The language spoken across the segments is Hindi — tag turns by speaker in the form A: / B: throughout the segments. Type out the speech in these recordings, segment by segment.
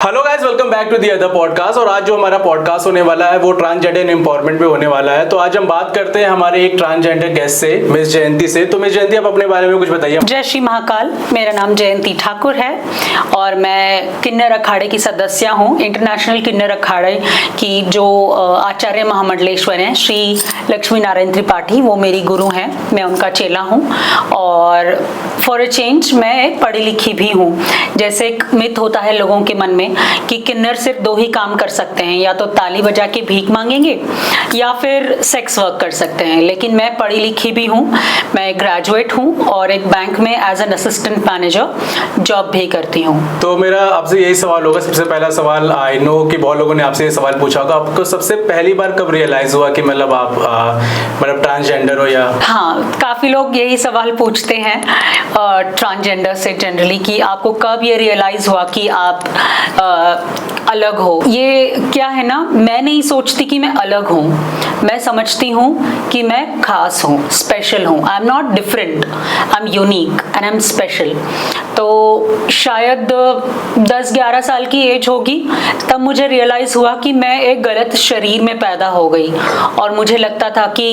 A: Hello guys, welcome back to the other podcast. और आज जो हमारा पॉडकास्ट होने वाला है वो ट्रांसजेंडर एम्पावरमेंट पे होने वाला है। तो आज हम बात करते हैं हमारे एक ट्रांसजेंडर गेस्ट से, मिस जयंती से। तो मिस जयंती, आप अपने बारे में कुछ बताइए।
B: जय श्री महाकाल। मेरा नाम जयंती ठाकुर है और मैं किन्नर अखाड़े की सदस्य हूँ। इंटरनेशनल किन्नर अखाड़े की जो आचार्य महामंडलेश्वर हैं श्री लक्ष्मी नारायण त्रिपाठी, वो मेरी गुरु हैं। मैं उनका चेला हूँ और फॉर अ चेंज मैं एक पढ़ी लिखी भी हूँ। जैसे एक मिथ होता है लोगों के मन में कि किन्नर सिर्फ दो ही काम कर सकते हैं, या तो ताली बजा के भीख मांगेंगे या फिर सेक्स वर्क कर सकते हैं। लेकिन मैं पढ़ी लिखी भी हूँ, मैं ग्रेजुएट हूँ और एक बैंक में as an assistant manager job भी करती हूँ।
A: तो मेरा आपसे यही सवाल होगा, सबसे पहला सवाल। आई नो कि बहुत लोगों ने आपसे ये सवाल पूछा होगा, आपको सबसे पहली बार कब रियलाइज हुआ कि मतलब आप ट्रांसजेंडर हो? या
B: हाँ, काफ़ी लोग यही सवाल पूछते हैं ट्रांसजेंडर से जनरली कि आपको कब ये रियलाइज़ हुआ कि आप अलग हो। ये क्या है ना, मैं नहीं सोचती कि मैं अलग हूँ, मैं समझती हूँ कि मैं खास हूँ, स्पेशल हूँ। I am not different, I am unique and I am special. तो शायद 10-11 साल की एज होगी तब मुझे रियलाइज़ हुआ कि मैं एक गलत शरीर में पैदा हो गई और मुझे लगता था कि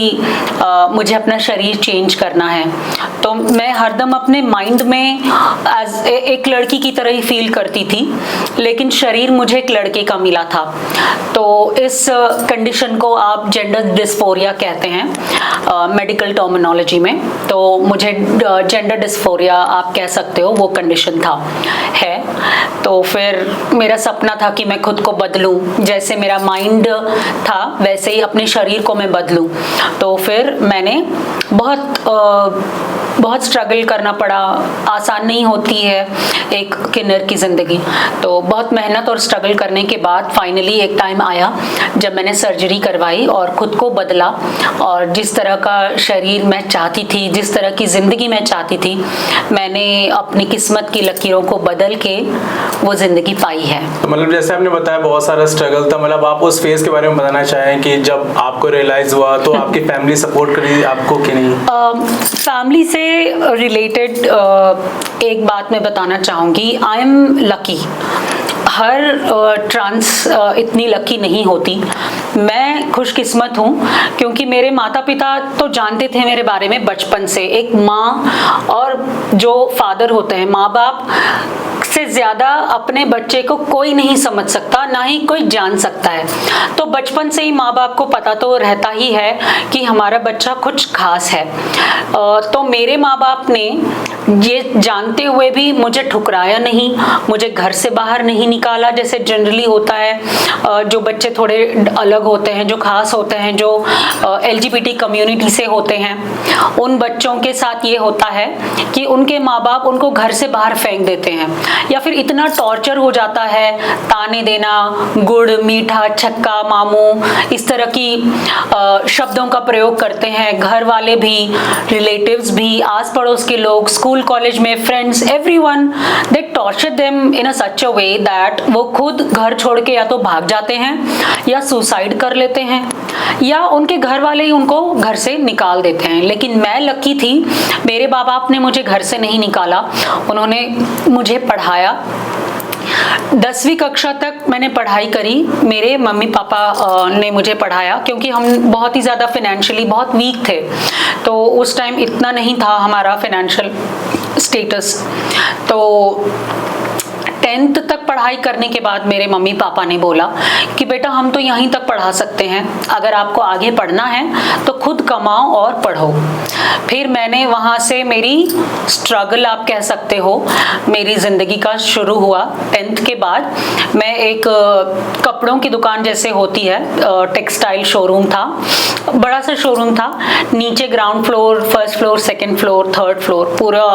B: मुझे अपना शरीर चेंज करना है। तो मैं हरदम अपने माइंड में एज एक लड़की की तरह ही फील करती थी, लेकिन शरीर मुझे एक लड़के का मिला था। तो इस कंडीशन को आप जेंडर डिस्फोरिया कहते हैं मेडिकल टर्मिनोलॉजी में। तो मुझे जेंडर डिस्फोरिया आप कह सकते हो, वो कंडीशन था है। तो फिर मेरा सपना था कि मैं खुद को बदलूं, जैसे मेरा माइंड था वैसे ही अपने शरीर को मैं बदलूं। तो फिर मैंने बहुत स्ट्रगल करना पड़ा। आसान नहीं होती है एक किन्नर की ज़िंदगी। तो बहुत मेहनत और स्ट्रगल करने के बाद फाइनली एक टाइम आया जब मैंने सर्जरी करवाई और ख़ुद को बदला, और जिस तरह का शरीर मैं चाहती थी, जिस तरह की ज़िंदगी मैं चाहती थी, मैंने अपनी किस्मत की लकीरों को बदल के वो ज़िंदगी पाई है।
A: तो मतलब जैसे आपने बताया बहुत सारा स्ट्रगल था, मतलब आप उस फेज के बारे में बताना चाहें कि जब आपको रियलाइज हुआ तो आपकी फैमिली सपोर्ट करी आपको कि नहीं?
B: फैमिली से रिलेटेड एक बात मैं बताना चाहूँगी। I am lucky. हर ट्रांस इतनी लकी नहीं होती। मैं खुशकिस्मत हूँ क्योंकि मेरे माता पिता तो जानते थे मेरे बारे में बचपन से। एक माँ और जो फादर होते हैं, माँ बाप से ज़्यादा अपने बच्चे को कोई नहीं समझ सकता, ना ही कोई जान सकता है। तो बचपन से ही माँ बाप को पता तो रहता ही है कि हमारा बच्चा कुछ खास है। तो मेरे माँ बाप ने ये जानते हुए भी मुझे ठुकराया नहीं, मुझे घर से बाहर नहीं निकाला जैसे जनरली होता है। जो बच्चे थोड़े अलग होते हैं, जो खास होते हैं, जो LGBT कम्युनिटी से होते हैं, उन बच्चों के साथ ये होता है कि उनके माँ बाप उनको घर से बाहर फेंक देते हैं, या फिर इतना टॉर्चर हो जाता है, ताने देना, गुड़ मीठा छक्का मामू, इस तरह की शब्दों का प्रयोग करते हैं। घर वाले भी, रिलेटिव्स भी, आस पड़ोस के लोग, स्कूल कॉलेज में friends, everyone, they torture them in a such a way that वो खुद घर छोड़ के या तो भाग जाते हैं या सुसाइड कर लेते हैं, या उनके घर वाले ही उनको घर से निकाल देते हैं। लेकिन मैं लकी थी, मेरे माँ बाप ने मुझे घर से नहीं निकाला, उन्होंने मुझे पढ़ाया। 10वीं कक्षा तक मैंने पढ़ाई करी। मेरे मम्मी पापा ने मुझे पढ़ाया क्योंकि हम बहुत ही ज़्यादा फिनेंशियली बहुत वीक थे। तो उस टाइम इतना नहीं था हमारा फिनेंशियल स्टेटस। तो 10th तक पढ़ाई करने के बाद मेरे मम्मी पापा ने बोला कि बेटा हम तो यहीं तक पढ़ा सकते हैं, अगर आपको आगे पढ़ना है तो खुद कमाओ और पढ़ो। फिर मैंने वहाँ से मेरी स्ट्रगल आप कह सकते हो, मेरी ज़िंदगी का शुरू हुआ। 10th के बाद मैं एक कपड़ों की दुकान जैसे होती है, टेक्सटाइल शोरूम था, बड़ा सा शोरूम था। नीचे ground floor, first floor, second floor, third floor, पूरा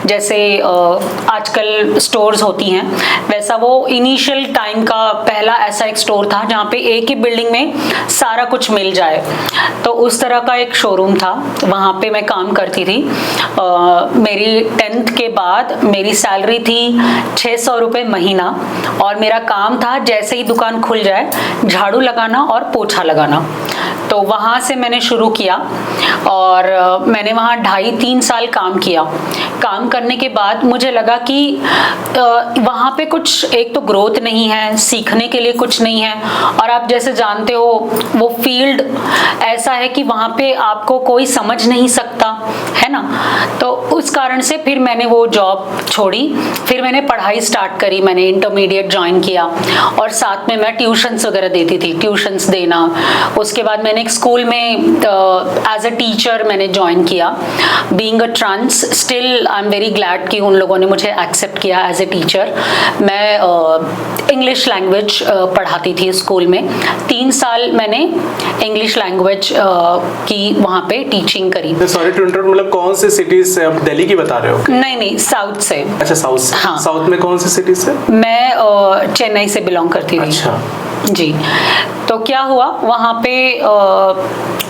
B: जैसे आजकल स्टोर्स होती हैं वैसा वो इनिशियल टाइम का पहला ऐसा एक स्टोर था जहाँ पे एक ही बिल्डिंग में सारा कुछ मिल जाए। तो उस तरह का एक शोरूम था, वहाँ पे मैं काम करती थी। मेरी 10th के बाद मेरी सैलरी थी 600 रुपये महीना, और मेरा काम था जैसे ही दुकान खुल जाए झाड़ू लगाना और पोछा लगाना। तो वहाँ से मैंने शुरू किया और मैंने वहाँ 2.5-3 साल काम किया। काम करने के बाद मुझे लगा कि वहाँ पे कुछ एक तो ग्रोथ नहीं है, सीखने के लिए कुछ नहीं है, और आप जैसे जानते हो वो फील्ड ऐसा है कि वहाँ पे आपको कोई समझ नहीं सकता है ना। तो उस कारण से फिर मैंने वो जॉब छोड़ी, फिर मैंने पढ़ाई स्टार्ट करी, मैंने इंटरमीडिएट ज्वाइन किया और साथ में मैं ट्यूशन्स वगैरह देती थी, ट्यूशन्स देना। उसके बाद मैंने एक स्कूल में एज अ टीचर मैंने ज्वाइन किया। Being a trans still I am very glad कि उन लोगों ने मुझे एक्सेप्ट किया एज ए टीचर। मैं इंग्लिश लैंग्वेज पढ़ाती थी स्कूल में। 3 साल मैंने इंग्लिश लैंग्वेज की वहाँ पे टीचिंग करी।
A: सॉरी टू इंटरप्ट, मतलब कौन से सिटीज से? आप दिल्ली की बता रहे हो?
B: नहीं, साउथ से।
A: अच्छा, साउथ से।
B: हाँ।
A: साउथ में कौन से सिटी से?
B: मैं चेन्नई से बिलोंग करती थी।
A: अच्छा
B: जी। तो क्या हुआ वहाँ पे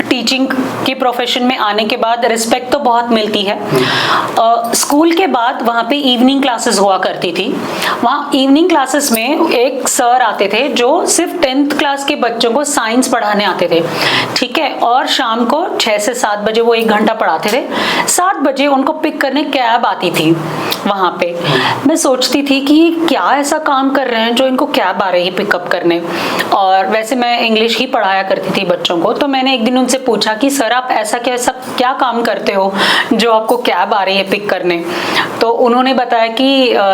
B: टीचिंग के प्रोफेशन में आने के बाद रिस्पेक्ट तो बहुत मिलती है। स्कूल के बाद वहाँ पे इवनिंग क्लासेस हुआ करती थी। वहाँ इवनिंग क्लासेस में एक सर आते थे जो सिर्फ 10th क्लास के बच्चों को साइंस पढ़ाने आते थे, ठीक है, और शाम को 6 से 7 बजे वो 1 घंटा पढ़ाते थे। 7 बजे उनको पिक करने कैब आती थी वहाँ पे। मैं सोचती थी कि क्या ऐसा काम कर रहे हैं जो इनको कैब आ रही है पिकअप करने। और वैसे मैं इंग्लिश ही पढ़ाया करती थी बच्चों को। तो मैंने एक दिन उनसे पूछा कि सर आप ऐसा क्या काम करते हो जो आपको कैब आ रही है पिक करने। तो उन्होंने बताया कि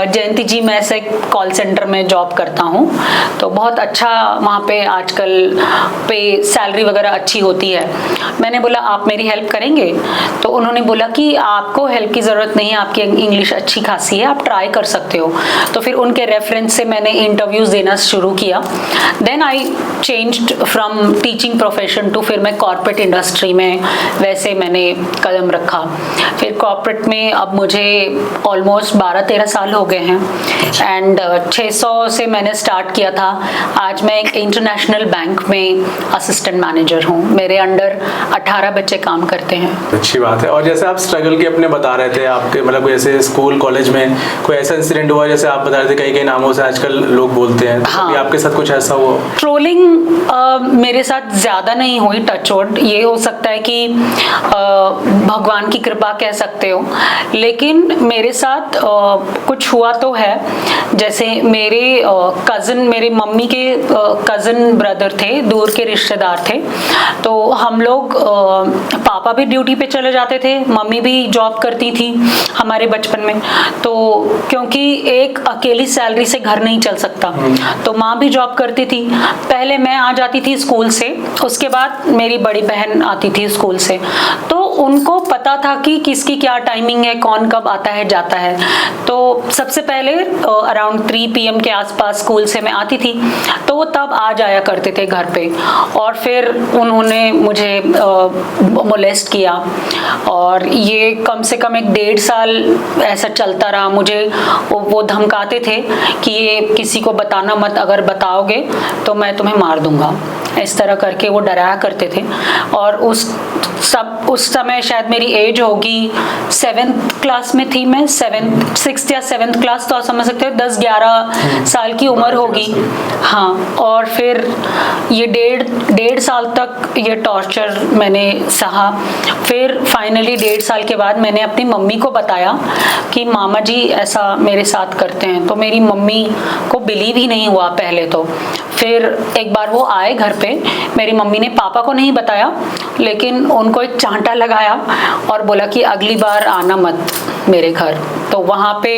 B: जयंती जी मैं ऐसे कॉल सेंटर में जॉब करता हूँ, तो बहुत अच्छा वहाँ पे आजकल पे सैलरी वगैरह अच्छी होती है। मैंने बोला आप मेरी हेल्प करेंगे? तो उन्होंने बोला कि आपको हेल्प की ज़रूरत नहीं है, आपकी इंग्लिश अच्छी खासी है, आप ट्राई कर सकते हो। तो फिर उनके रेफरेंस से मैंने इंटरव्यूज़ देना शुरू किया। Then I changed from teaching profession to, फिर मैं कॉर्पोरेट इंडस्ट्री में वैसे मैंने कदम रखा। फिर कॉर्पोरेट में अब मुझे ऑलमोस्ट 12-13 साल हो गए हैं एंड 600 से मैंने स्टार्ट किया था। आज मैं एक इंटरनेशनल बैंक में असिस्टेंट मैनेजर हूँ। मेरे अंडर 18 बच्चे काम करते हैं।
A: अच्छी बात है। और जैसे आप स्ट्रगल की अपने बता रहे थे, आपके मतलब जैसे स्कूल कॉलेज में कोई ऐसा इंसिडेंट हुआ, जैसे आप बता रहे थे कई नामों से आजकल लोग बोलते हैं,
B: हाँ।
A: आपके साथ कुछ ऐसा हुआ?
B: ट्रोलिंग मेरे साथ ज़्यादा नहीं हुई, टचवुड। ये हो सकता है कि भगवान की कृपा कह सकते हो, लेकिन मेरे साथ कुछ हुआ तो है। जैसे मेरे कज़न, मेरे मम्मी के कज़न ब्रदर थे, दूर के रिश्तेदार थे। तो हम लोग पापा भी ड्यूटी पे चले जाते थे, मम्मी भी जॉब करती थी हमारे बचपन में। तो क्योंकि एक अकेली सैलरी से घर नहीं चल सकता, तो माँ भी जॉब करती थी। पहले मैं आ जाती थी स्कूल से, उसके बाद मेरी बड़ी बहन आती थी स्कूल से। तो उनको पता था कि किसकी क्या टाइमिंग है, कौन कब आता है जाता है। तो सबसे पहले अराउंड 3 PM के आसपास स्कूल से मैं आती थी, तो वो तब आ जाया करते थे घर पे। और फिर उन्होंने मुझे मोलेस्ट किया और ये कम से कम 1-1.5 साल ऐसा चलता रहा। मुझे वो धमकाते थे कि ये किसी को बताना मत, अगर बताओगे तो मैं तुम्हें मार दूंगा, इस तरह करके वो डराया करते थे। और उस समय शायद मेरी एज होगी 7th क्लास में थी मैं, 6th या 7th क्लास, तो आप समझ सकते हो 10-11 साल की उम्र होगी। हाँ, और फिर ये 1.5 साल तक ये टॉर्चर मैंने सहा। फिर फाइनली 1.5 साल के बाद मैंने अपनी मम्मी को बताया कि मामा जी ऐसा मेरे साथ करते हैं। तो मेरी मम्मी को बिलीव ही नहीं हुआ पहले तो। फिर एक बार वो आए घर पे, मेरी मम्मी ने पापा को नहीं बताया, लेकिन उनको एक चांटा लगाया और बोला कि अगली बार आना मत मेरे घर। तो वहाँ पे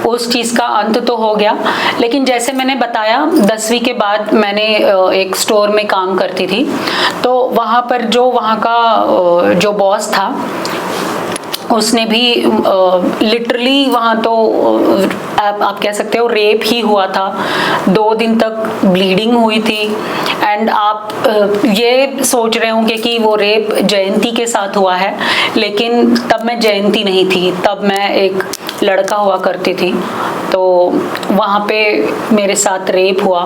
B: उस चीज़ का अंत तो हो गया। लेकिन जैसे मैंने बताया 10वीं के बाद मैंने एक स्टोर में काम करती थी, तो वहाँ पर जो वहाँ का जो बॉस था उसने भी लिटरली वहाँ तो आप कह सकते हो रेप ही हुआ था। 2 दिन तक ब्लीडिंग हुई थी। एंड आप ये सोच रहे होंगे कि वो रेप जयंती के साथ हुआ है, लेकिन तब मैं जयंती नहीं थी, तब मैं एक लड़का हुआ करती थी। तो वहाँ पे मेरे साथ रेप हुआ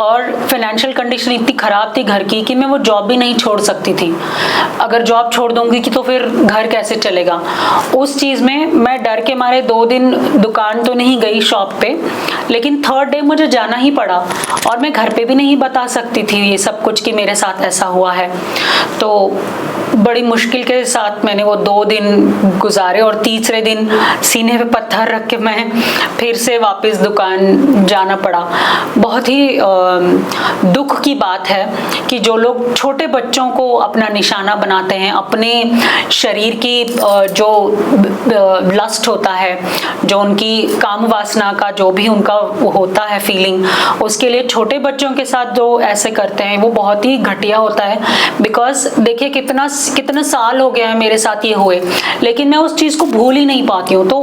B: और फाइनेंशियल कंडीशन इतनी ख़राब थी घर की कि मैं वो जॉब भी नहीं छोड़ सकती थी। अगर जॉब छोड़ दूंगी कि तो फिर घर कैसे चलेगा। उस चीज़ में मैं डर के मारे 2 दिन दुकान तो नहीं गई, गई शॉप पे, लेकिन थर्ड डे मुझे जाना ही पड़ा और मैं घर पे भी नहीं बता सकती थी ये सब कुछ कि मेरे साथ ऐसा हुआ है। तो बड़ी मुश्किल के साथ मैंने वो 2 दिन गुजारे और तीसरे दिन सीने पे पत्थर रख के मैं फिर से वापस दुकान जाना पड़ा। बहुत ही दुख की बात है कि जो लोग छोटे बच्चों को अपना निशाना बनाते हैं, अपने शरीर की जो लस्ट होता है, जो उनकी काम वासना का जो भी उनका होता है फीलिंग, उसके लिए छोटे बच्चों के साथ जो ऐसे करते हैं वो बहुत ही घटिया होता है। बिकॉज देखिए कितना साल हो गया है मेरे साथ ये हुए, लेकिन मैं उस चीज़ को भूल ही नहीं पाती हूँ। तो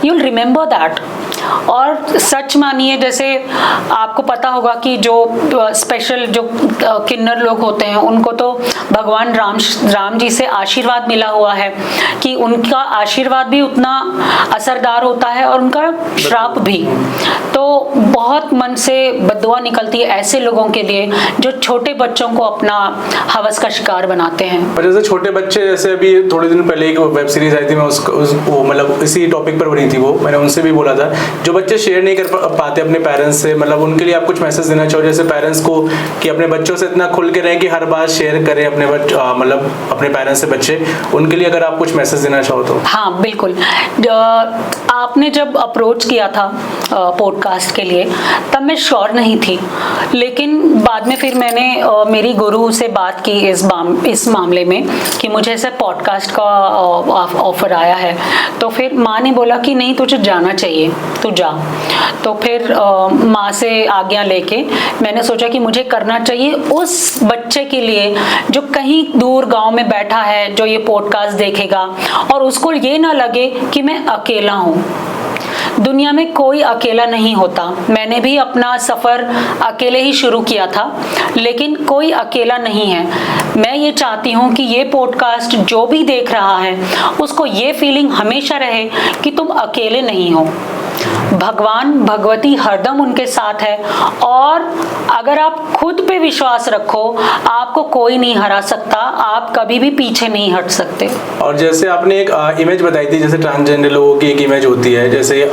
B: you'll remember that। और सच मानिए, जैसे आपको पता होगा कि जो स्पेशल जो किन्नर लोग होते हैं उनको तो भगवान राम जी से आशीर्वाद मिला हुआ है कि उनका आशीर्वाद भी उतना असरदार होता है और उनका श्राप भी। तो बहुत मन से बद्दुआ निकलती है ऐसे लोगों के लिए जो छोटे बच्चों को अपना हवस का शिकार बनाते हैं।
A: और जैसे छोटे बच्चे, जैसे अभी थोड़े दिन पहले एक वेब सीरीज आई थी, मैं वो मतलब इसी टॉपिक पर बनी थी, वो मैंने उनसे भी बोला था, जो बच्चे शेयर नहीं कर पाते अपने पेरेंट्स से, मतलब उनके लिए आप कुछ मैसेज देना चाहो जैसे पेरेंट्स को कि अपने बच्चों से इतना खुल के रहें कि हर बात शेयर करें अपने मतलब अपने पेरेंट्स से बच्चे, उनके लिए अगर आप कुछ मैसेज देना चाहो तो।
B: हाँ बिल्कुल। आपने जब अप्रोच किया था पॉडकास्ट के लिए तब मैं श्योर नहीं थी, लेकिन बाद में फिर मैंने मेरी गुरु से बात की इस मामले में कि मुझे ऐसे पॉडकास्ट का ऑफर आया है। तो फिर माँ ने बोला कि नहीं तुझे जाना चाहिए, तू जा। तो फिर माँ से आज्ञा लेके मैंने सोचा कि मुझे करना चाहिए उस बच्चे के लिए जो कहीं दूर गांव में बैठा है, जो ये पॉडकास्ट देखेगा और उसको ये ना लगे कि मैं अकेला हूँ। दुनिया में कोई अकेला नहीं होता। मैंने भी अपना सफ़र अकेले ही शुरू किया था, लेकिन कोई अकेला नहीं है। मैं ये चाहती हूँ कि ये पॉडकास्ट जो भी देख रहा है उसको ये फीलिंग हमेशा रहे कि तुम अकेले नहीं हो। भगवान भगवती हरदम उनके साथ है और अगर आप खुद पे विश्वास रखो आपको कोई नहीं हरा सकता, आप कभी भी पीछे नहीं हट सकते।
A: और जैसे आपने एक इमेज बताई थी, जैसे ट्रांसजेंडर लोगों की एक इमेज होती है, जैसे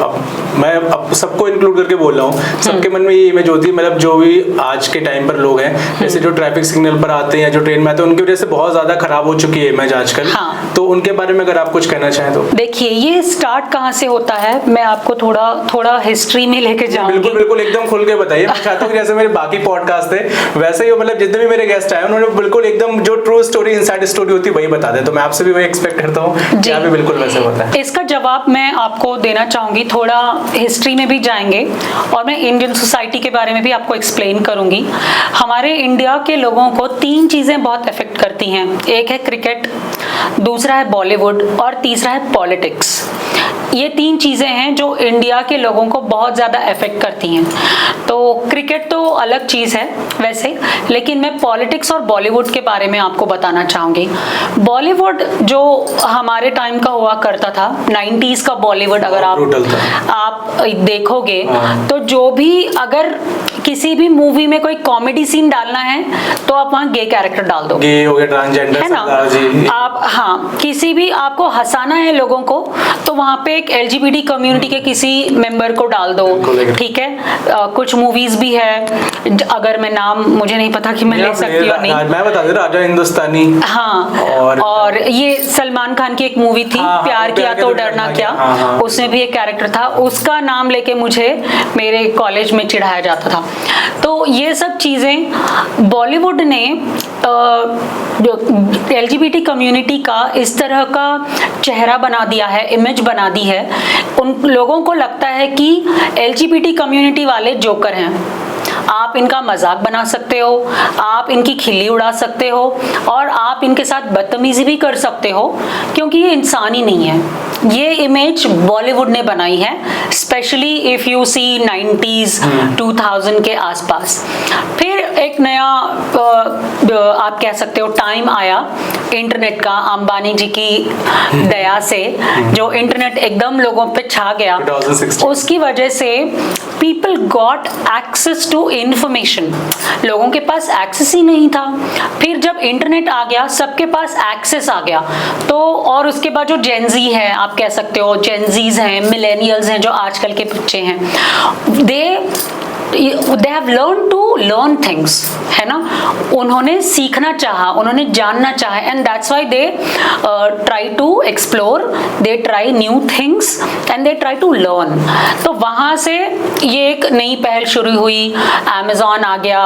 A: मैं सबको इंक्लूड करके बोल रहा हूँ, सबके मन में ये इमेज होती है, मतलब जो भी आज के टाइम पर लोग हैं, जैसे जो ट्रैफिक सिग्नल पर आते हैं, जो ट्रेन में आते हैं, उनकी वजह से बहुत ज्यादा खराब हो चुकी है इमेज आजकल। हाँ। तो उनके बारे में अगर आप कुछ कहना चाहें तो।
B: देखिए ये स्टार्ट कहाँ से होता है, मैं आपको थोड़ा हिस्ट्री में लेके जाऊंगी।
A: बिल्कुल बिल्कुल, एकदम खुल के बताइए। मैं चाहता हूँ कि जैसे मेरे बाकी पॉडकास्ट थे वैसे ही, मतलब जितने भी मेरे गेस्ट आए उन्होंने बिल्कुल एकदम जो ट्रू स्टोरी, इनसाइड स्टोरी होती है वही बता दे, तो मैं आपसे भी वही एक्सपेक्ट करता हूँ कि आप भी बिल्कुल वैसे होता है।
B: इसका जवाब मैं आपको देना चाहूंगी, थोड़ा हिस्ट्री में भी जाएंगे और मैं इंडियन सोसाइटी के बारे में भी आपको एक्सप्लेन करूंगी। हमारे इंडिया के लोगों को 3 चीजें बहुत अफेक्ट करती हैं। एक है क्रिकेट, दूसरा है बॉलीवुड और तीसरा है पॉलिटिक्स। ये 3 चीजें हैं जो इंडिया के लोगों को बहुत ज्यादा अफेक्ट करती हैं। तो क्रिकेट तो अलग चीज है वैसे, लेकिन मैं पॉलिटिक्स और बॉलीवुड के बारे में आपको बताना चाहूंगी। बॉलीवुड जो हमारे टाइम का हुआ करता था, 90s का बॉलीवुड अगर आप देखोगे तो जो भी अगर किसी भी मूवी में कोई कॉमेडी सीन डालना है तो आप वहाँ गे कैरेक्टर डाल दो,
A: गे हो गया, ट्रांसजेंडर
B: है ना। आप हाँ किसी भी आपको हंसाना है लोगों को तो वहाँ पे एक LGBT कम्युनिटी के किसी मेंबर को डाल दो, ठीक है। कुछ मूवीज भी है, अगर मैं नाम मुझे नहीं पता कि मैं ले सकती हूँ नहीं,
A: मैं बता दे, राजा हिंदुस्तानी।
B: हाँ और ये सलमान खान की एक मूवी थी, प्यार किया तो डरना क्या, उसमें भी एक कैरेक्टर था, उसका नाम लेके मुझे मेरे कॉलेज में चिढ़ाया जाता था। तो ये सब चीजें बॉलीवुड ने LGBT कम्युनिटी का इस तरह का चेहरा बना दिया है, इमेज बना दी है। उन लोगों को लगता है कि LGBT कम्युनिटी वाले जोकर हैं, आप इनका मजाक बना सकते हो, आप इनकी खिल्ली उड़ा सकते हो और आप इनके साथ बदतमीजी भी कर सकते हो क्योंकि ये इंसान ही नहीं है। ये इमेज बॉलीवुड ने बनाई है, specially if you see 90s 2000 के आसपास। फिर एक नया आप कह सकते हो टाइम आया इंटरनेट का, अंबानी जी की दया से जो इंटरनेट एकदम लोगों पे छा गया, उसकी वजह से people got access to information, लोगों के पास एक्सेस ही नहीं था। फिर जब इंटरनेट आ गया, सबके पास एक्सेस आ गया, तो और उसके बाद जो जेनजी है, आप कह सकते हो जेनजीज हैं, मिलेनियल्स हैं, जो आजकल के बच्चे हैं, they have learned to learn things, है ना, उन्होंने सीखना चाहा, उन्होंने जानना चाहा, and that's why they try to explore, they try new things and they try to learn। तो वहाँ से ये एक नई पहल शुरू हुई, Amazon आ गया,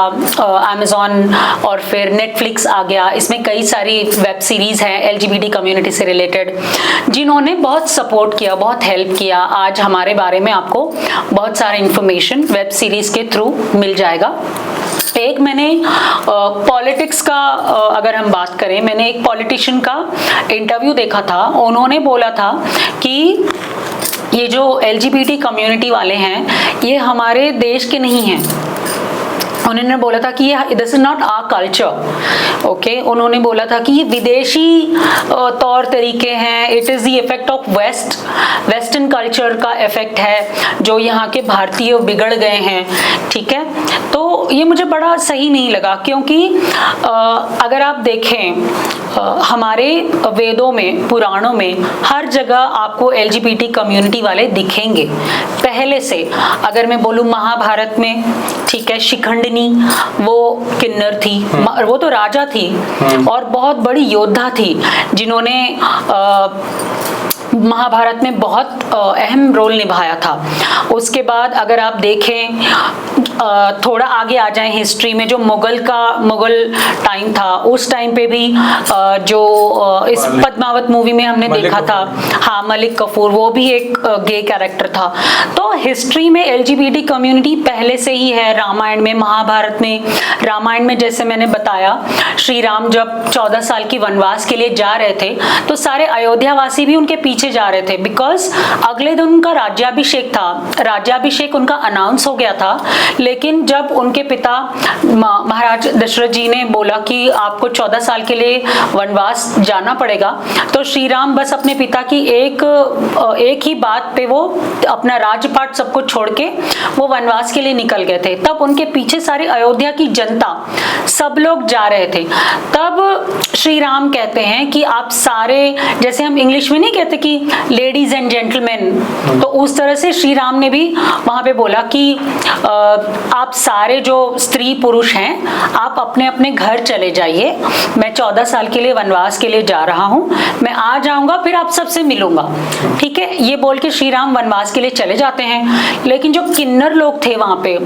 B: Amazon और फिर Netflix आ गया, इसमें कई सारी वेब सीरीज हैं LGBT कम्युनिटी से रिलेटेड, जिन्होंने बहुत सपोर्ट किया, बहुत हेल्प किया। आज हमारे बारे में आपको बहुत सारा इंफॉर्मेशन वेब सीरीज के थ्रू मिल जाएगा। एक मैंने पॉलिटिक्स का अगर हम बात करें, मैंने एक पॉलिटिशियन का इंटरव्यू देखा था, उन्होंने बोला था कि ये जो LGBT कम्युनिटी वाले हैं, ये हमारे देश के नहीं हैं। उन्होंने बोला था कि ये this is not our culture, okay. उन्होंने बोला था कि ये विदेशी तौर तरीके हैं, it is the effect of western culture का इफेक्ट है, जो यहाँ के भारतीय बिगड़ गए हैं, ठीक है। तो ये मुझे बड़ा सही नहीं लगा, क्योंकि अगर आप देखें हमारे वेदों में, पुराणों में हर जगह आपको LGBT कम्युनिटी वाले दिखेंगे पहले से। अगर मैं बोलूँ महाभारत में, ठीक है, शिखंडिनी वो किन्नर थी, वो तो राजा थी और बहुत बड़ी योद्धा थी, जिन्होंने महाभारत में बहुत अहम रोल निभाया था। उसके बाद अगर आप देखें, थोड़ा आगे आ जाएं हिस्ट्री में, जो मुगल टाइम था, उस टाइम पे भी जो इस पद्मावत मूवी में हमने देखा था, हाँ, मलिक कफूर, वो भी एक गे कैरेक्टर था। तो हिस्ट्री में LGBT कम्युनिटी पहले से ही है। रामायण में, महाभारत में, रामायण में जैसे मैंने बताया, श्री राम जब 14 साल की वनवास के लिए जा रहे थे, तो सारे अयोध्यावासी भी उनके पीछे जा रहे थे, बिकॉज अगले दिन उनका राज्याभिषेक था। राज्याभिषेक उनका अनाउंस हो गया था, लेकिन जब उनके पिता महाराज दशरथ जी ने बोला कि आपको 14 साल के लिए वनवास जाना पड़ेगा, तो श्री राम बस अपने पिता की एक ही बात पे वो अपना राजपाट सबको छोड़ के वो वनवास के लिए निकल गए थे। तब उनके पीछे सारी अयोध्या की जनता, सब लोग जा रहे थे। तब श्री राम कहते हैं कि आप सारे, जैसे हम इंग्लिश में नहीं कहते कि लेडीज एंड जेंटलमैन, तो उस तरह से श्री राम ने भी वहां पे बोला कि आप सारे जो स्त्री पुरुष हैं, आप अपने अपने घर चले जाइए, मैं 14 साल के लिए वनवास के लिए जा रहा हूं, मैं आ जाऊंगा, फिर आप सबसे मिलूंगा, ठीक है। ये बोल के श्री राम वनवास के लिए चले जाते हैं। लेकिन जो किन्नर लोग थे वहां पे,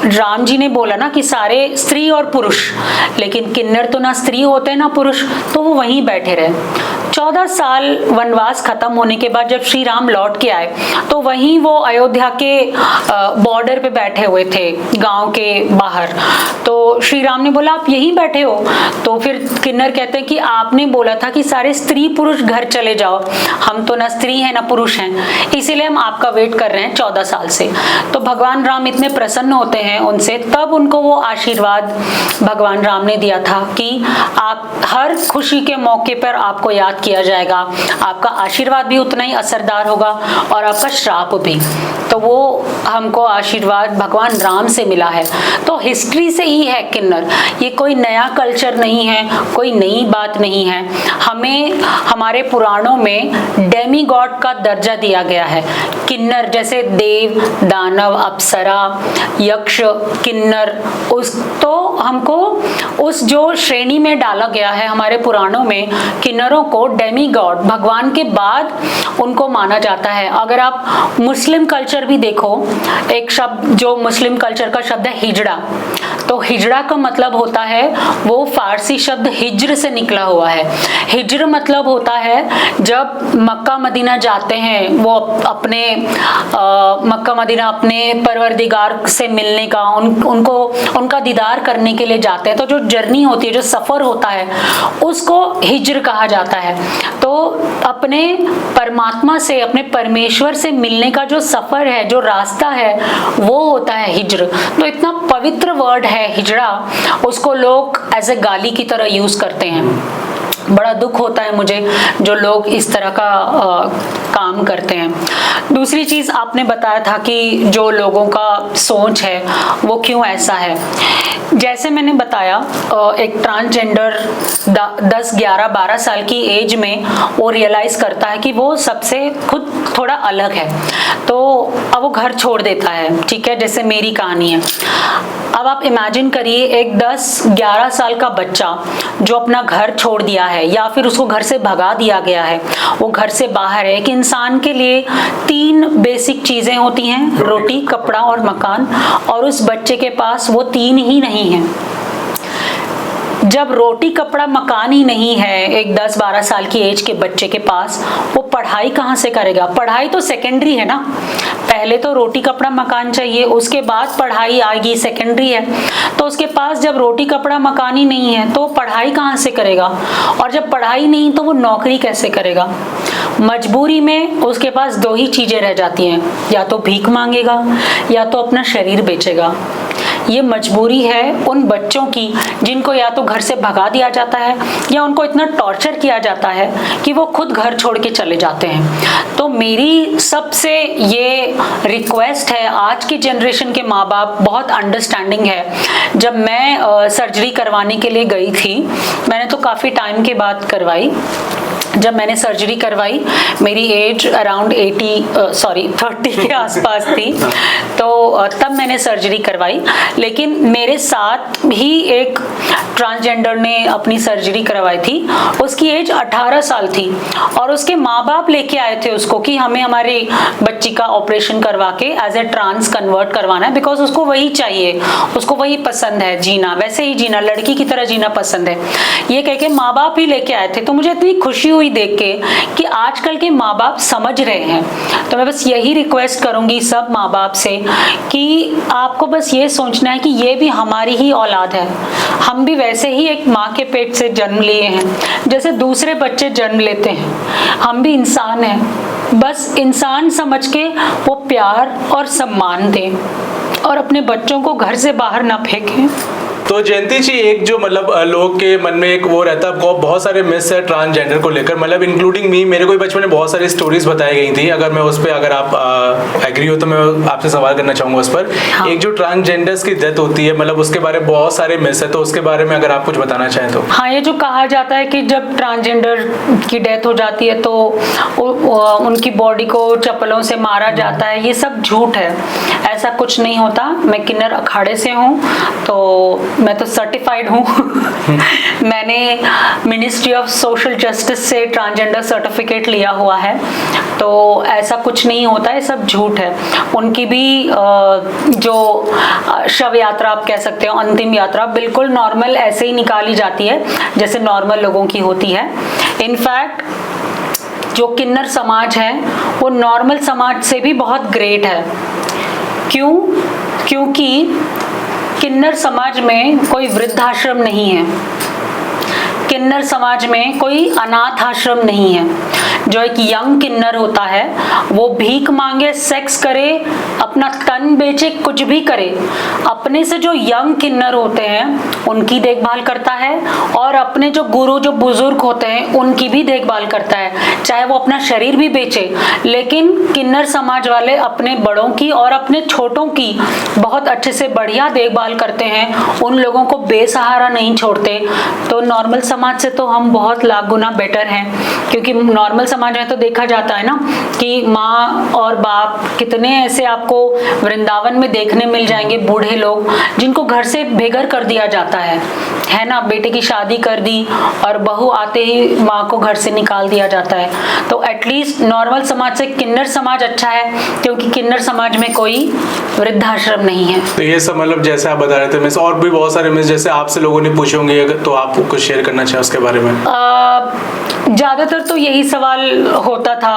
B: राम जी ने बोला ना कि सारे स्त्री और पुरुष, लेकिन किन्नर तो ना स्त्री होते हैं ना पुरुष, तो वो वहीं बैठे रहे। 14 साल वनवास खत्म होने के बाद जब श्री राम लौट के आए, तो वहीं वो अयोध्या के बॉर्डर पे बैठे हुए थे, गांव के बाहर। तो श्री राम ने बोला आप यहीं बैठे हो? तो फिर किन्नर कहते हैं कि आपने बोला था कि सारे स्त्री पुरुष घर चले जाओ, हम तो ना स्त्री हैं ना पुरुष हैं, इसीलिए हम आपका वेट कर रहे हैं 14 साल से। तो भगवान राम इतने प्रसन्न होते हैं उनसे, तब उनको वो आशीर्वाद भगवान राम ने दिया था कि आप हर खुशी के मौके पर आपको याद किया जाएगा, आपका आशीर्वाद भी उतना ही असरदार होगा और आपका श्राप भी। तो वो हमको आशीर्वाद भगवान राम से मिला है। तो हिस्ट्री से ही है किन्नर, ये कोई नया कल्चर नहीं है, कोई नई बात नहीं है। हमें हमारे पुराणों में डेमी गॉड का दर्जा दिया गया है। किन्नर जैसे देव, दानव, अप्सरा, यक्ष, किन्नर, तो हमको उस जो श्रेणी में डाला गया है हमारे पुराणों में, किन्नरों को डेमी गॉड, भगवान के बाद उनको माना जाता है। अगर आप मुस्लिम कल्चर भी देखो, एक शब्द जो मुस्लिम कल्चर का शब्द है हिजड़ा, तो हिजड़ा का मतलब होता है, वो फारसी शब्द हिज्र से निकला हुआ है। हिज्र मतलब होता है जब मक्का मदीना जाते हैं, वो अपने मक्का मदीना अपने परवरदिगार से मिलने का, उनका दीदार करने के लिए जाते हैं, तो जो जर्नी होती है, जो सफर होता है, उसको हिज्र कहा जाता है। तो अपने परमात्मा से, अपने परमेश्वर से मिलने का जो सफर है, जो रास्ता है, वो होता है हिज्र। तो इतना पवित्र वर्ड है हिजड़ा, उसको लोग एज ए गाली की तरह यूज करते हैं। बड़ा दुख होता है मुझे जो लोग इस तरह का काम करते हैं। दूसरी चीज़ आपने बताया था कि जो लोगों का सोच है वो क्यों ऐसा है। जैसे मैंने बताया एक ट्रांसजेंडर 10, 11, 12 साल की एज में वो रियलाइज़ करता है कि वो सबसे खुद थोड़ा अलग है, तो अब वो घर छोड़ देता है। ठीक है, जैसे मेरी कहानी है। अब आप इमेजिन करिए एक 10, 11 साल का बच्चा जो अपना घर छोड़ दिया है या फिर उसको घर से भगा दिया गया है, वो घर से बाहर है। एक इंसान के लिए 3 बेसिक चीज़ें होती हैं, रोटी, कपड़ा और मकान, और उस बच्चे के पास वो 3 ही नहीं है। जब रोटी, कपड़ा, मकान ही नहीं है एक 10-12 साल की एज के बच्चे के पास, वो पढ़ाई कहाँ से करेगा? पढ़ाई तो सेकेंडरी है ना, पहले तो रोटी, कपड़ा, मकान चाहिए, उसके बाद पढ़ाई आएगी, सेकेंडरी है। तो उसके पास जब रोटी, कपड़ा, मकान ही नहीं है तो पढ़ाई कहाँ से करेगा? और जब पढ़ाई नहीं तो वो नौकरी कैसे करेगा? मजबूरी में उसके पास 2 ही चीज़ें रह जाती हैं, या तो भीख मांगेगा या तो अपना शरीर बेचेगा। ये मजबूरी है उन बच्चों की जिनको या तो घर से भगा दिया जाता है या उनको इतना टॉर्चर किया जाता है कि वो खुद घर छोड़ के चले जाते हैं। तो मेरी सबसे ये रिक्वेस्ट है, आज की जनरेशन के माँ बाप बहुत अंडरस्टैंडिंग है। जब मैं सर्जरी करवाने के लिए गई थी, मैंने तो काफ़ी टाइम के बाद करवाई। जब मैंने सर्जरी करवाई मेरी एज अराउंड 30 के आसपास थी, तो तब मैंने सर्जरी करवाई। लेकिन मेरे साथ ही एक ट्रांसजेंडर ने अपनी सर्जरी करवाई थी, उसकी एज 18 साल थी और उसके माँ बाप लेके आए थे उसको कि हमें हमारी बच्ची का ऑपरेशन करवा के एज ए ट्रांस कन्वर्ट करवाना है, बिकॉज उसको वही चाहिए, उसको वही पसंद है जीना, वैसे ही जीना, लड़की की तरह जीना पसंद है। ये कह के माँ बाप ही लेके आए थे। तो मुझे इतनी खुशी हुई देख के कि आजकल के माँ बाप समझ रहे हैं। तो मैं बस यही रिक्वेस्ट करूंगी सब माँ बाप से कि आपको बस ये सोचना है कि ये भी हमारी ही औलाद है, हम भी वैसे ही एक माँ के पेट से जन्म लिए हैं जैसे दूसरे बच्चे जन्म लेते हैं, हम भी इंसान हैं। बस इंसान समझ के वो प्यार और सम्मान दें और अपने बच्चों को घर से बाहर ना फेंकें।
A: तो जयंती जी, एक जो मतलब लोगों के मन में एक वो रहता है, बहुत सारे मिस है ट्रांसजेंडर को लेकर, मतलब इंक्लूडिंग मी, मेरे को भी बचपन में बहुत सारी स्टोरीज बताई गई थी। अगर मैं उस पर, अगर आप एग्री हो तो मैं आपसे सवाल करना चाहूँगा उस पर। हाँ। एक जो ट्रांसजेंडर्स की डेथ होती है, मतलब उसके बारे में बहुत सारे मिस है, तो उसके बारे में अगर आप कुछ बताना चाहें तो।
B: हाँ, ये जो कहा जाता है कि जब ट्रांसजेंडर की डेथ हो जाती है तो उनकी बॉडी को चप्पलों से मारा जाता है, ये सब झूठ है, ऐसा कुछ नहीं होता। मैं किन्नर अखाड़े से हूँ, तो मैं तो सर्टिफाइड हूँ मैंने मिनिस्ट्री ऑफ सोशल जस्टिस से ट्रांसजेंडर सर्टिफिकेट लिया हुआ है, तो ऐसा कुछ नहीं होता है, सब झूठ है। उनकी भी जो शव यात्रा आप कह सकते हो, अंतिम यात्रा, बिल्कुल नॉर्मल ऐसे ही निकाली जाती है जैसे नॉर्मल लोगों की होती है। इनफैक्ट जो किन्नर समाज है वो नॉर्मल समाज से भी बहुत ग्रेट है। क्यों? क्योंकि किन्नर समाज में कोई वृद्धाश्रम नहीं है, किन्नर समाज में कोई अनाथ आश्रम नहीं है। जो एक यंग किन्नर होता है वो भीख मांगे, सेक्स करे, अपना तन बेचे, कुछ भी करे, अपने से जो यंग किन्नर होते हैं उनकी देखभाल करता है और अपने जो गुरु, जो बुजुर्ग होते हैं उनकी भी देखभाल करता है, चाहे वो अपना शरीर भी बेचे। लेकिन किन्नर समाज वाले अपने बड़ों की और अपने छोटों की बहुत अच्छे से बढ़िया देखभाल करते हैं, उन लोगों को बेसहारा नहीं छोड़ते। तो नॉर्मल समाज से तो हम बहुत लाख गुना बेटर हैं, क्योंकि नॉर्मल समाज में तो देखा जाता है ना कि माँ और बाप, कितने ऐसे आपको वृंदावन में देखने मिल जाएंगे बूढ़े लोग जिनको घर से बेघर कर दिया जाता है ना, बेटे की शादी कर दी और बहू आते ही माँ को घर से निकाल दिया जाता है। तो एटलीस्ट नॉर्मल समाज से किन्नर समाज अच्छा है, क्योंकि किन्नर समाज में कोई वृद्धाश्रम नहीं है।
A: तो ये सब मतलब जैसे आप बता रहे थे मिस, और भी बहुत सारे मिस जैसे आपसे लोगों ने पूछे होंगे, तो आप कुछ शेयर करना चाहें उसके बारे में।
B: ज़्यादातर तो यही सवाल होता था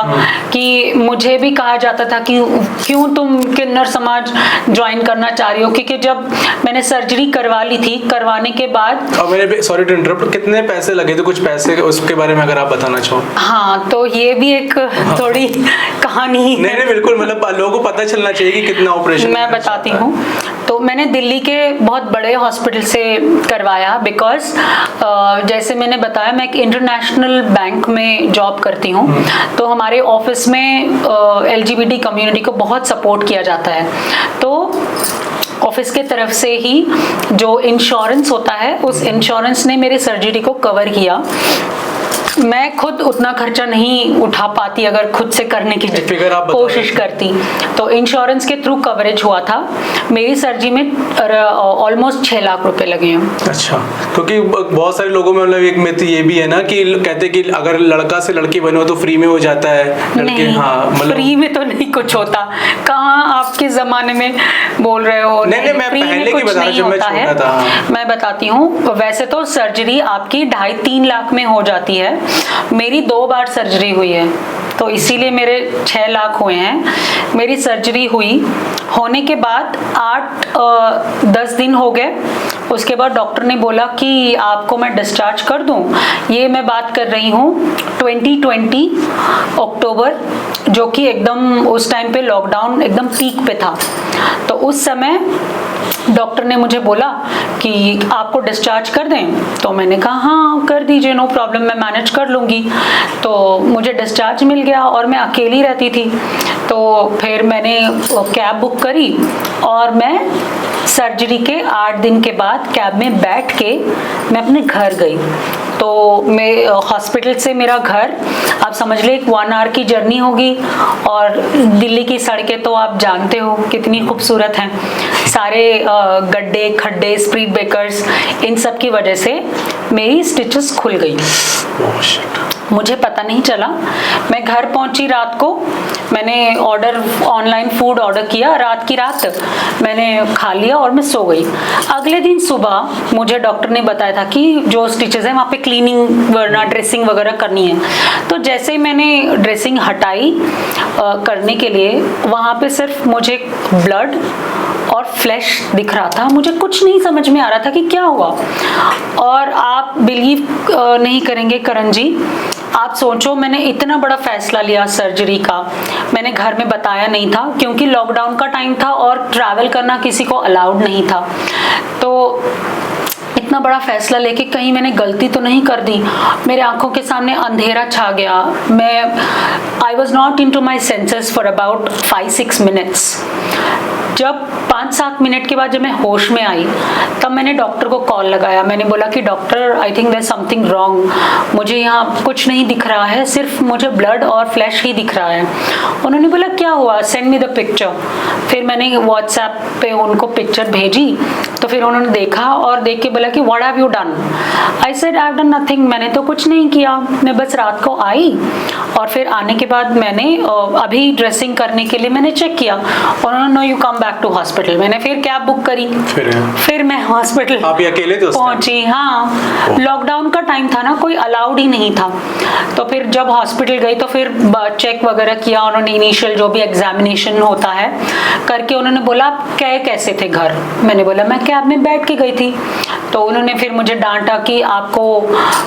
B: कि मुझे भी कहा जाता था कि क्यों तुम किन्नर समाज ज्वाइन करना चाह रही हो, क्योंकि जब मैंने सर्जरी करवा ली थी, करवाने के बाद,
A: और मेरे, सॉरी टू इंटरप्ट, कितने पैसे लगे थे, कुछ पैसे उसके बारे में अगर आप बताना चाहो।
B: हाँ, तो ये भी एक थोड़ी कहानी
A: नहीं बिल्कुल, मतलब लोगों को पता चलना चाहिए कि कितना ऑपरेशन।
B: मैं बताती हूँ। तो मैंने दिल्ली के बहुत बड़े हॉस्पिटल से करवाया, बिकॉज जैसे मैंने बताया मैं एक इंटरनेशनल बैंक में जॉब करती हूँ, तो हमारे ऑफिस में LGBT कम्युनिटी को बहुत सपोर्ट किया जाता है। तो ऑफिस के तरफ से ही जो इंश्योरेंस होता है, उस इंश्योरेंस ने मेरी सर्जरी को कवर किया। मैं खुद उतना खर्चा नहीं उठा पाती अगर खुद से करने की कोशिश करती, तो इंश्योरेंस के थ्रू कवरेज हुआ था। मेरी सर्जरी में ऑलमोस्ट 6 लाख रुपए लगे हैं।
A: अच्छा, क्योंकि बहुत सारे लोगों में मतलब एक मिथ ये भी है ना कि कहते हैं कि अगर लड़का से लड़की बने हो तो फ्री में हो जाता है, लड़के
B: नहीं,
A: हाँ मतलब
B: फ्री में तो नहीं कुछ होता। कहाँ आपके जमाने में बोल रहे हो?
A: नहीं, मैं पहले की बता रहा हूं, जब मैं छोटा था।
B: मैं बताती हूँ, वैसे तो सर्जरी आपकी 2.5-3 लाख में हो जाती है। मेरी 2 बार सर्जरी हुई है, तो इसीलिए मेरे 6 लाख हुए हैं। मेरी सर्जरी हुई होने के बाद 8-10 दिन हो गए। उसके बाद डॉक्टर ने बोला कि आपको मैं डिस्चार्ज कर दूं। ये मैं बात कर रही हूँ 2020 अक्टूबर, जो कि एकदम उस टाइम पे लॉकडाउन एकदम पीक पे था। तो उस समय डॉक्टर ने मुझे बोला कि आपको डिस्चार्ज कर दें, तो मैंने कहा हाँ कर दीजिए, नो प्रॉब्लम, मैं मैनेज कर लूँगी। तो मुझे डिस्चार्ज मिल गया और मैं अकेली रहती थी। तो फिर मैंने कैब बुक करी और मैं सर्जरी के 8 दिन के बाद कैब में बैठ के मैं अपने घर गई। तो मैं हॉस्पिटल से मेरा घर, आप समझ ले 1 आवर की जर्नी होगी, और दिल्ली की सड़कें तो आप जानते हो कितनी खूबसूरत हैं। सारे गड्ढे खड्डे, स्पीड ब्रेकर्स, इन सब की वजह से मेरी स्टिचेस खुल गई। मुझे पता नहीं चला। मैं घर पहुंची रात को, मैंने ऑनलाइन फूड ऑर्डर किया, रात की रात मैंने खा लिया और मैं सो गई। अगले दिन सुबह मुझे डॉक्टर ने बताया था कि जो स्टिचेस हैं वहाँ पे क्लीनिंग वरना ड्रेसिंग वगैरह करनी है। तो जैसे ही मैंने ड्रेसिंग हटाई करने के लिए, वहाँ पे सिर्फ मुझे ब्लड और फ्लैश दिख रहा था। मुझे कुछ नहीं समझ में आ रहा था कि क्या हुआ। और आप बिलीव नहीं करेंगे करण जी, आप सोचो मैंने इतना बड़ा फैसला लिया सर्जरी का, मैंने घर में बताया नहीं था क्योंकि लॉकडाउन का टाइम था और ट्रैवल करना किसी को अलाउड नहीं था। तो इतना बड़ा फैसला लेके कहीं मैंने गलती तो नहीं कर दी। मेरे आंखों के सामने अंधेरा छा गया। I was not into my senses for about 5-6 minutes. जब 5-7 मिनट के बाद जब मैं होश में आई, तब मैंने डॉक्टर को कॉल लगाया। मैंने बोला कि doctor, I think there something wrong, मुझे यहाँ कुछ नहीं दिख रहा है, सिर्फ मुझे ब्लड और फ्लैश ही दिख रहा है। उन्होंने बोला क्या हुआ, सेंड मी द पिक्चर। फिर मैंने व्हाट्सएप पे उनको पिक्चर भेजी, तो फिर उन्होंने देखा और देख के बोला कि what have you done. I said I have done nothing, मैंने तो कुछ नहीं किया, मैं बस रात को आई और फिर आने के बाद मैंने अभी ड्रेसिंग करने के लिए मैंने चेक किया। उन्होंने no you come back to hospital. मैंने फिर कैब बुक करी, फिर मैं हॉस्पिटल पहुंची। हाँ, लॉकडाउन का टाइम था ना, कोई अलाउड ही नहीं था। तो फिर जब हॉस्पिटल गई तो फिर चेक वगैरह किया उन्होंने, इनिशियल जो भी एग्जामिनेशन होता है करके। उन्होंने बोला आप गए कैसे थे घर। मैंने बोला मैं कैब में बैठ के गई थी। तो उन्होंने फिर मुझे डांटा कि आपको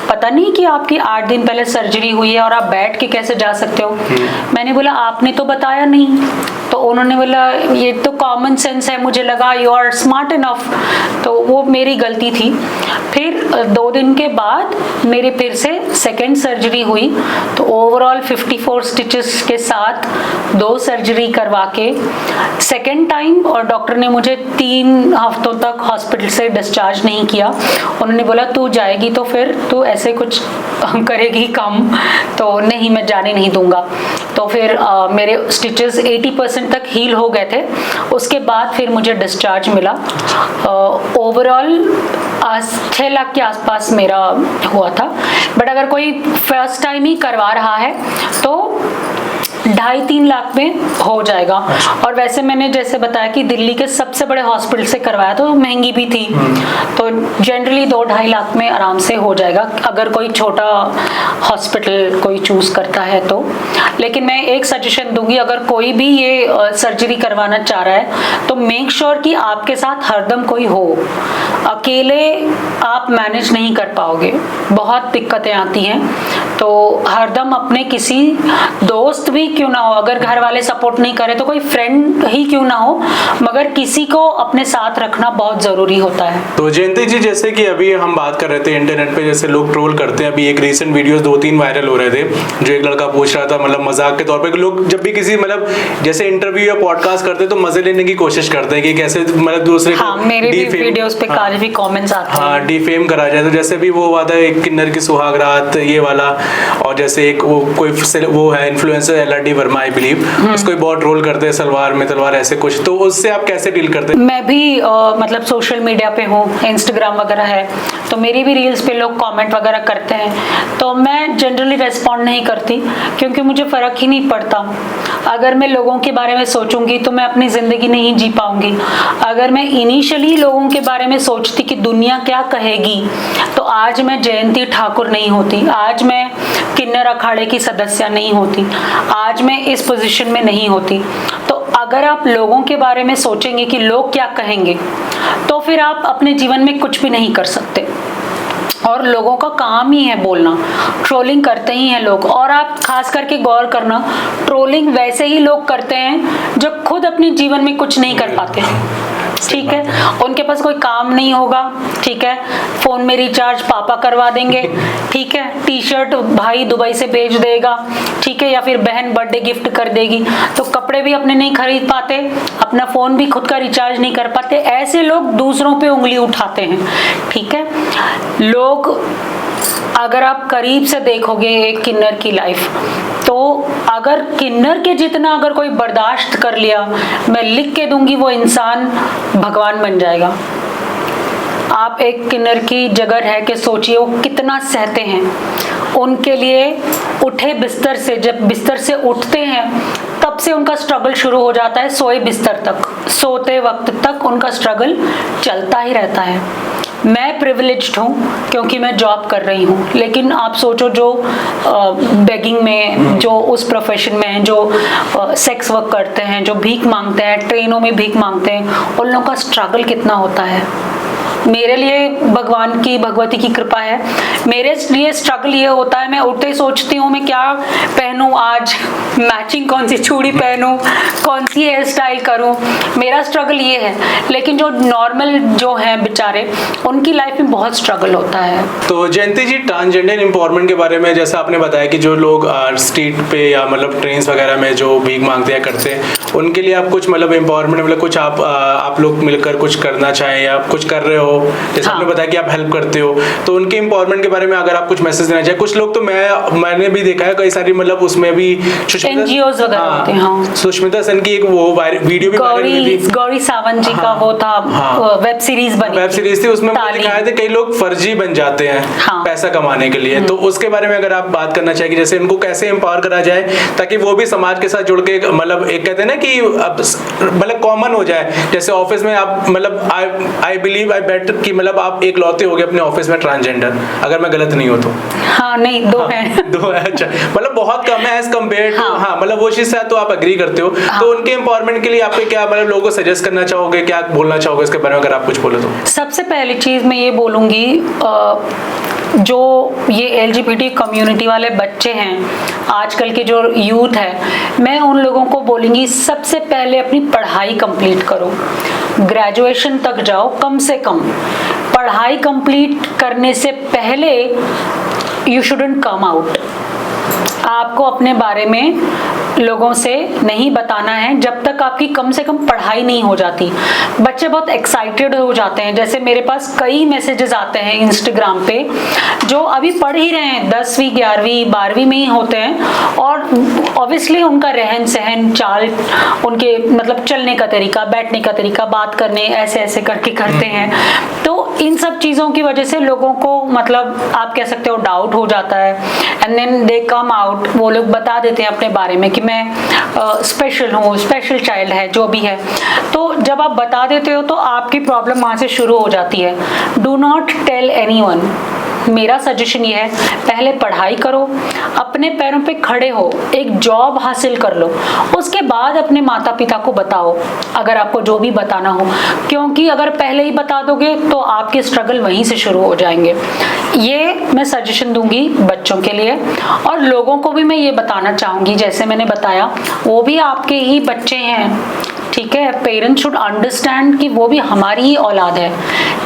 B: पता नहीं कि आपकी 8 दिन पहले सर्जरी हुई है और आप बैठ के कैसे जा सकते हो। मैंने बोला आपने तो बताया नहीं। तो उन्होंने बोला ये तो कॉमन सेंस है, मुझे लगा यू आर स्मार्ट इनफ। तो वो मेरी गलती थी। फिर 2 दिन के बाद मेरे फिर से सेकेंड सर्जरी हुई। तो ओवरऑल 54 स्टिचेस के साथ 2 सर्जरी करवा के सेकेंड टाइम, और डॉक्टर ने मुझे 3 हफ्तों तक हॉस्पिटल से डिस्चार्ज नहीं किया। उन्होंने बोला तू जाएगी तो फिर तू ऐसे कुछ करेगी काम, तो नहीं मैं जाने नहीं दूंगा। तो फिर मेरे स्टिचेस 80% तक हील हो गए थे। उसके बाद फिर मुझे डिस्चार्ज मिला। ओवरऑल 6 लाख के आसपास मेरा हुआ था। बट अगर कोई फर्स्ट टाइम ही करवा रहा है तो 2.5-3 लाख में हो जाएगा। और वैसे मैंने जैसे बताया कि दिल्ली के सबसे बड़े हॉस्पिटल से करवाया, तो महंगी भी थी। तो जनरली 2-2.5 लाख में आराम से हो जाएगा अगर कोई छोटा हॉस्पिटल कोई चूज करता है तो। लेकिन मैं एक सजेशन दूंगी, अगर कोई भी ये सर्जरी करवाना चाह रहा है तो मेक श्योर कि आपके साथ हरदम कोई हो। अकेले आप मैनेज नहीं कर पाओगे, बहुत दिक्कतें आती हैं। तो हरदम अपने किसी दोस्त भी क्यों ना हो, अगर घर वाले सपोर्ट नहीं करे तो कोई फ्रेंड ही क्यों ना हो, मगर किसी को अपने साथ रखना बहुत ज़रूरी होता है।
A: तो जयंती जी, जैसे कि अभी हम बात कर रहे थे इंटरनेट पे जैसे लोग ट्रोल करते हैं, अभी एक रीसेंट वीडियोस 2-3 वायरल हो रहे थे, जो एक लड़का पूछ रहा था मतलब मजाक के तौर पे, लोग जब भी किसी मतलब जैसे इंटरव्यू या पॉडकास्ट करते हैं तो मजे लेने की कोशिश करते हैं कि कैसे मतलब दूसरे
B: हाँ, मेरे भी वीडियोस पे काफी कमेंट्स आते हैं।
A: हाँ, डिफेम करा जाए। तो जैसे भी वो हुआ था एक किन्नर की सुहाग रात ये वाला, और जैसे एक वो कोई वो है influencer LRD Verma I believe, उसको बहुत ट्रोल करते हैं सलवार में तलवार ऐसे कुछ, तो उससे आप कैसे डील करते हैं?
B: मैं भी मतलब सोशल मीडिया पे हूँ, इंस्टाग्राम वगैरह है, तो मेरी भी रील्स पे लोग कमेंट वगैरह करते हैं, तो मैं जनरली रेस्पॉन्ड नहीं करती, क्योंकि मुझे फ़र्क ही नहीं पड़ता। अगर मैं लोगों के बारे में सोचूंगी तो मैं अपनी ज़िंदगी नहीं जी पाऊंगी। अगर मैं इनिशियली लोगों के बारे में सोचती कि दुनिया क्या कहेगी, तो आज मैं जयंती ठाकुर नहीं होती, आज मैं किन्नर अखाड़े की सदस्य नहीं होती, आज मैं इस पोजीशन में नहीं होती। तो अगर आप लोगों के बारे में सोचेंगे कि लोग क्या कहेंगे, तो फिर आप अपने जीवन में कुछ भी नहीं कर सकते। और लोगों का काम ही है बोलना, ट्रोलिंग करते ही हैं लोग। और आप खास करके गौर करना, ट्रोलिंग वैसे ही लोग करते हैं जो खुद अपने जीवन में कुछ नहीं कर पाते, ठीक है, उनके पास कोई काम नहीं होगा, ठीक है, फोन में रिचार्ज पापा करवा देंगे, ठीक है, टी शर्ट भाई दुबई से भेज देगा, ठीक है, या फिर बहन बर्थडे गिफ्ट कर देगी, तो कपड़े भी अपने नहीं खरीद पाते, अपना फोन भी खुद का रिचार्ज नहीं कर पाते। ऐसे लोग दूसरों पे उंगली उठाते हैं, ठीक है। लोग अगर आप करीब से देखोगे एक किन्नर की लाइफ, तो अगर किन्नर के जितना अगर कोई बर्दाश्त कर लिया, मैं लिख के दूंगी वो इंसान भगवान बन जाएगा। आप एक किन्नर की जगह रह के सोचिए वो कितना सहते हैं। उनके लिए उठे बिस्तर से, जब बिस्तर से उठते हैं तब से उनका स्ट्रगल शुरू हो जाता है, सोए बिस्तर तक, सोते वक्त तक उनका स्ट्रगल चलता ही रहता है। मैं प्रिविलेज्ड हूँ क्योंकि मैं जॉब कर रही हूँ, लेकिन आप सोचो जो बेगिंग में, जो उस प्रोफेशन में हैं, जो सेक्स वर्क करते हैं, जो भीख मांगते हैं, ट्रेनों में भीख मांगते हैं, उन लोगों का स्ट्रगल कितना होता है। मेरे लिए भगवान की, भगवती की कृपा है, मेरे लिए स्ट्रगल ये होता है, मैं उठते ही सोचती हूँ मैं क्या पहनूं आज, मैचिंग कौन सी चूड़ी पहनूं, कौन सी हेयर स्टाइल करूं, मेरा स्ट्रगल ये है। लेकिन जो नॉर्मल जो हैं बेचारे, उनकी लाइफ में बहुत स्ट्रगल होता है।
A: तो जयंती जी, ट्रांसजेंडर एम्पावरमेंट के बारे में जैसा आपने बताया कि जो लोग स्ट्रीट पे या मतलब ट्रेन्स वगैरह में जो भीख मांगते हैं करते हैं, उनके लिए आप कुछ मतलब एम्पावरमेंट मतलब कुछ आप लोग मिलकर कुछ करना चाहें या कुछ कर रहे हो, जैसे आपने बताया कि आप हेल्प करते हो, तो उनके एम्पावरमेंट के बारे में अगर आप कुछ मैसेज देना चाहें। कुछ लोग तो मैंने भी देखा है कई सारी मतलब उसमें भी
B: NGOs वगैरह होते हैं। हाँ।
A: सुष्मिता सेन की एक वो वीडियो भी
B: गौरी सावंत जी का वो था, वेब सीरीज
A: थी, उसमें दिखाए थे कई लोग फर्जी बन जाते हैं पैसा कमाने के लिए। तो उसके बारे में अगर आप बात करना चाहिए कि जैसे उनको कैसे एम्पावर करा जाए ताकि वो भी समाज के साथ जुड़ के मतलब एक कहते हैं ना कि मतलब कॉमन हो जाए। जैसे ऑफिस में आप मतलब आई बिलीव आई बेट कि मतलब आप एक लौते हो गए अपने ऑफिस में ट्रांसजेंडर, अगर मैं गलत नहीं हो तो।
B: हाँ, नहीं, दो हैं।
A: दो है, अच्छा, मतलब बहुत कम है एज कम्पेयर टू। हाँ, मतलब वो चीज से तो आप एग्री करते हो। तो उनके एम्पावरमेंट के लिए आप क्या मतलब लोगों को सजेस्ट करना चाहोगे, क्या बोलना चाहोगे इसके बारे में अगर आप कुछ बोले तो?
B: सबसे पहली चीज मैं ये बोलूंगी, जो ये LGBT कम्युनिटी वाले बच्चे हैं, आजकल के जो यूथ है, मैं उन लोगों को बोलूँगी सबसे पहले अपनी पढ़ाई कंप्लीट करो, ग्रेजुएशन तक जाओ कम से कम। पढ़ाई कंप्लीट करने से पहले यू शुडंट कम आउट। आपको अपने बारे में लोगों से नहीं बताना है जब तक आपकी कम से कम पढ़ाई नहीं हो जाती। बच्चे बहुत एक्साइटेड हो जाते हैं, जैसे मेरे पास कई मैसेजेस आते हैं इंस्टाग्राम पे, जो अभी पढ़ ही रहे हैं, 10वीं 11वीं 12वीं में ही होते हैं, और ऑब्वियसली उनका रहन सहन, चाल, उनके मतलब चलने का तरीका, बैठने का तरीका, बात करने ऐसे ऐसे करके करते हैं। तो इन सब चीज़ों की वजह से लोगों को मतलब आप कह सकते हो डाउट हो जाता है, and then they come out. वो लोग बता देते हैं अपने बारे में कि मैं स्पेशल हूँ, स्पेशल चाइल्ड है, जो भी है। तो जब आप बता देते हो तो आपकी प्रॉब्लम वहाँ से शुरू हो जाती है। Do not tell anyone. मेरा सजेशन ये है, पहले पढ़ाई करो, अपने पैरों पे खड़े हो, एक जॉब हासिल कर लो, उसके बाद अपने माता पिता को बताओ अगर आपको जो भी बताना हो, क्योंकि अगर पहले ही बता दोगे तो आपके स्ट्रगल वहीं से शुरू हो जाएंगे। ये मैं सजेशन दूंगी बच्चों के लिए, और लोगों को भी मैं ये बताना चाहूंगी, जैसे मैंने बताया वो भी आपके ही बच्चे हैं, ठीक है। पेरेंट्स शुड अंडरस्टैंड कि वो भी हमारी ही औलाद है।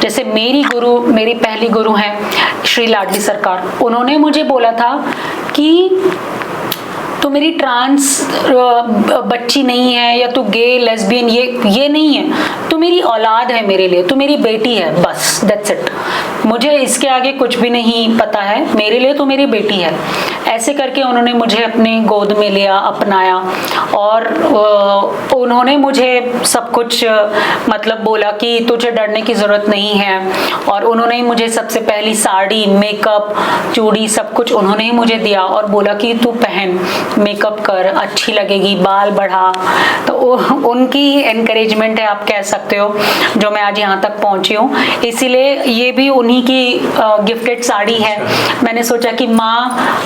B: जैसे मेरी पहली गुरु हैं श्री लाडली सरकार, उन्होंने मुझे बोला था कि तू मेरी ट्रांस बच्ची नहीं है या तू गे लेस्बियन ये नहीं है, तू मेरी औलाद है, मेरे लिए तू मेरी बेटी है, बस दैट्स इट। मुझे इसके आगे कुछ भी नहीं पता है, मेरे लिए तो मेरी बेटी है। ऐसे करके उन्होंने मुझे अपनी गोद में लिया, अपनाया, और उन्होंने मुझे सब कुछ मतलब बोला कि तुझे डरने की ज़रूरत नहीं है, और उन्होंने ही मुझे सबसे पहली साड़ी, मेकअप, चूड़ी सब कुछ उन्होंने ही मुझे दिया और बोला कि तू पहन, मेकअप कर, अच्छी लगेगी, बाल बढ़ा। तो उनकी एनकरेजमेंट है, आप कह सकते हो, जो मैं आज यहाँ तक पहुँची हूँ। इसीलिए ये भी उन्हीं की गिफ्टेड साड़ी है। मैंने सोचा कि माँ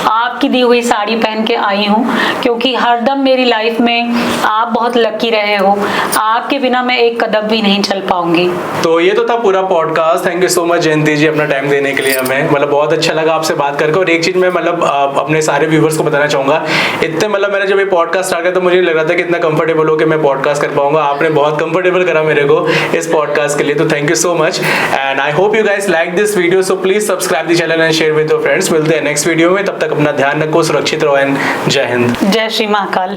B: आपकी दी हुई साड़ी पहन के आई हूँ, क्योंकि हरदम मेरी लाइफ में आप बहुत लकी रहे हो, आपके बिना मैं एक कदम भी नहीं चल पाऊंगी।
A: तो ये तो था पूरा podcast. Thank you so much Jayanti ji अपना टाइम देने के लिए हमें, मतलब बहुत अच्छा लगा आपसे बात करके। और एक चीज़ मैं मतलब अपने सारे व्यूवर्स को बताना चाहूँगा, इतने मतलब मैंने जब ये पॉडकास्ट स्टार्ट किया तो मुझे लग रहा था कि इतना कंफर्टेबल हो कि मैं पॉडकास्ट कर पाऊंगा। आपने बहुत कंफर्टेबल करा मेरे को इस पॉडकास्ट के लिए, तो thank you so much and I hope you guys like this video. So please subscribe the channel and share with your friends. मिलते हैं नेक्स्ट वीडियो में, तब तक अपना ध्यान रखो, सुरक्षित रहो एंड जय हिंद।
B: जय श्री महाकाल।